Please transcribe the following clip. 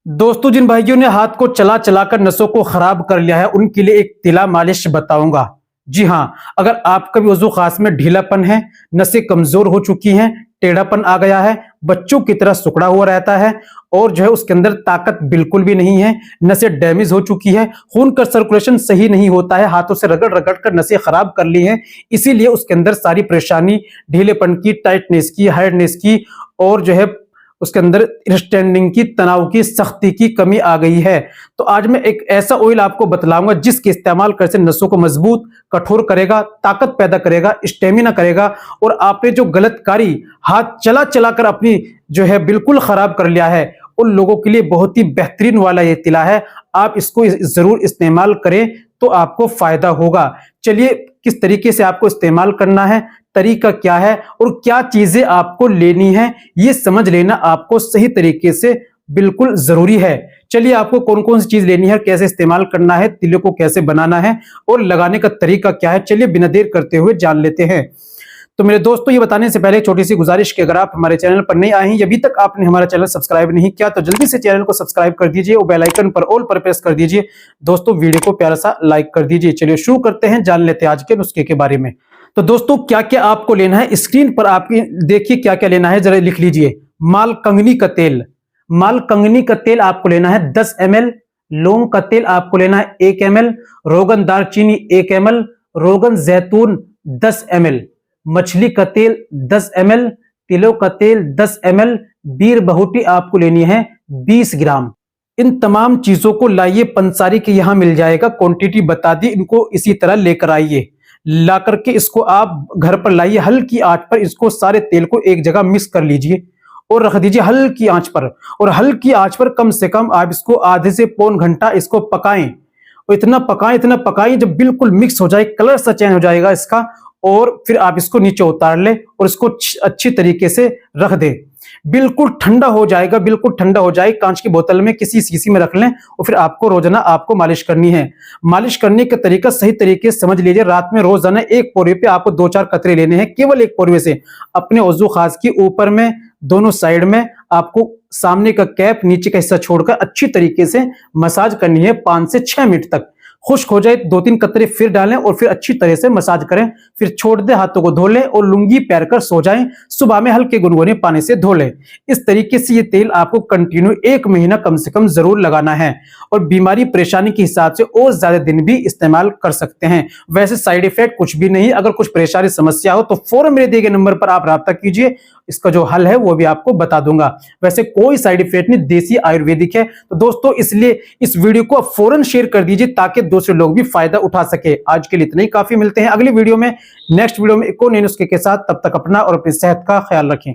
दोस्तों, जिन भाइयों ने हाथ को चला चलाकर नसों को खराब कर लिया है उनके लिए एक तिला मालिश बताऊंगा। जी हाँ, अगर आपका भी वजू खास में ढीलापन है, नसें कमजोर हो चुकी हैं, टेढ़ापन आ गया है, बच्चों की तरह सिकुड़ा हुआ रहता है और जो है उसके अंदर ताकत बिल्कुल भी नहीं है, नसें डैमेज हो चुकी है, खून का सर्कुलेशन सही नहीं होता है, हाथों से रगड़ रगड़ कर नसें खराब कर ली हैं, इसीलिए उसके अंदर सारी परेशानी ढीलेपन की, टाइटनेस की, हार्डनेस की और जो है उसके अंदर अंडरस्टैंडिंग की, तनाव की, सख्ती की कमी आ गई है। तो आज मैं एक ऐसा ऑयल आपको बतलाऊंगा जिसके इस्तेमाल कर से नसों को मजबूत, कठोर करेगा, ताकत पैदा करेगा, स्टेमिना करेगा और आपने जो गलतकारी हाथ चला चलाकर अपनी जो है बिल्कुल खराब कर लिया है उन लोगों के लिए बहुत ही बेहतरीन वाला ये तिला है। आप इसको जरूर इस्तेमाल करें तो आपको फायदा होगा। चलिए, किस तरीके से आपको इस्तेमाल करना है, तरीका क्या है और क्या चीजें आपको लेनी है, ये समझ लेना आपको सही तरीके से बिल्कुल जरूरी है। चलिए, आपको कौन कौन सी चीज लेनी है, कैसे इस्तेमाल करना है, तिलों को कैसे बनाना है और लगाने का तरीका क्या है, चलिए बिना देर करते हुए जान लेते हैं। तो मेरे दोस्तों, ये बताने से पहले छोटी सी गुजारिश कि अगर आप हमारे चैनल पर नए आए हैं, अभी तक आपने हमारा चैनल सब्सक्राइब नहीं किया तो जल्दी से चैनल को सब्सक्राइब कर दीजिए और बेल आइकन पर ऑल पर प्रेस कर दीजिए। दोस्तों, वीडियो को प्यारा सा लाइक कर दीजिए। चलिए शुरू करते हैं, जान लेते हैं आज के नुस्खे के बारे में। तो दोस्तों, क्या क्या आपको लेना है, स्क्रीन पर आपकी देखिए क्या क्या लेना है, जरा लिख लीजिए। माल कंगनी का तेल, माल कंगनी का तेल आपको लेना है 10 ml। लौंग का तेल आपको लेना है 1 ml। रोगन दालचीनी 1 ml। रोगन जैतून 10 ml। मछली का तेल 10 ml। तिलों का तेल 10 ml। बीर बहुटी आपको लेनी है 20 ग्राम। इन तमाम चीजों को लाइए, पंसारी के यहां मिल जाएगा, क्वांटिटी बता दी, इनको इसी तरह लेकर आइए। ला करके इसको आप घर पर लाइए, हल्की आंच पर इसको सारे तेल को एक जगह मिक्स कर लीजिए और रख दीजिए हल्की आंच पर। और हल्की आंच पर कम से कम आप इसको आधे से पौन घंटा इसको पकाएं और इतना पकाएं जब बिल्कुल मिक्स हो जाए, कलर सा चेंज हो जाएगा इसका, और फिर आप इसको नीचे उतार लें और इसको अच्छी तरीके से रख दें। बिल्कुल ठंडा हो जाएगा, बिल्कुल ठंडा हो जाए, कांच की बोतल में किसी शीशी में रख लें और फिर आपको रोजाना आपको मालिश करनी है। मालिश करने का तरीका सही तरीके से समझ लीजिए। रात में रोजाना एक पोरे पे आपको 2-4 कतरे लेने हैं, केवल एक पोरे से अपने वजू खास की ऊपर में, दोनों साइड में आपको सामने का कैप, नीचे का हिस्सा छोड़कर अच्छी तरीके से मसाज करनी है 5 से 6 मिनट तक। खुश्क हो जाए 2-3 कतरे फिर डालें और फिर अच्छी तरह से मसाज करें, फिर छोड़ दें, हाथों को धो लें और लुंगी पहन कर सो जाएं। सुबह में हल्के गुनगुने पानी से धो लें। इस तरीके से ये तेल आपको कंटिन्यू 1 महीना कम से कम जरूर लगाना है और बीमारी परेशानी के हिसाब से और ज्यादा दिन भी इस्तेमाल कर सकते हैं। वैसे साइड इफेक्ट कुछ भी नहीं। अगर कुछ परेशानी समस्या हो तो फौरन मेरे दिए गए नंबर पर आप राब्ता कीजिए, इसका जो हल है वो भी आपको बता दूंगा। वैसे कोई साइड इफेक्ट नहीं, देसी आयुर्वेदिक है। तो दोस्तों, इसलिए इस वीडियो को फौरन शेयर कर दीजिए ताकि दूसरे लोग भी फायदा उठा सके। आज के लिए इतना ही काफी। मिलते हैं अगली वीडियो में, नेक्स्ट वीडियो में एक और नए नुस्खे के साथ। तब तक अपना और अपनी सेहत का ख्याल रखें।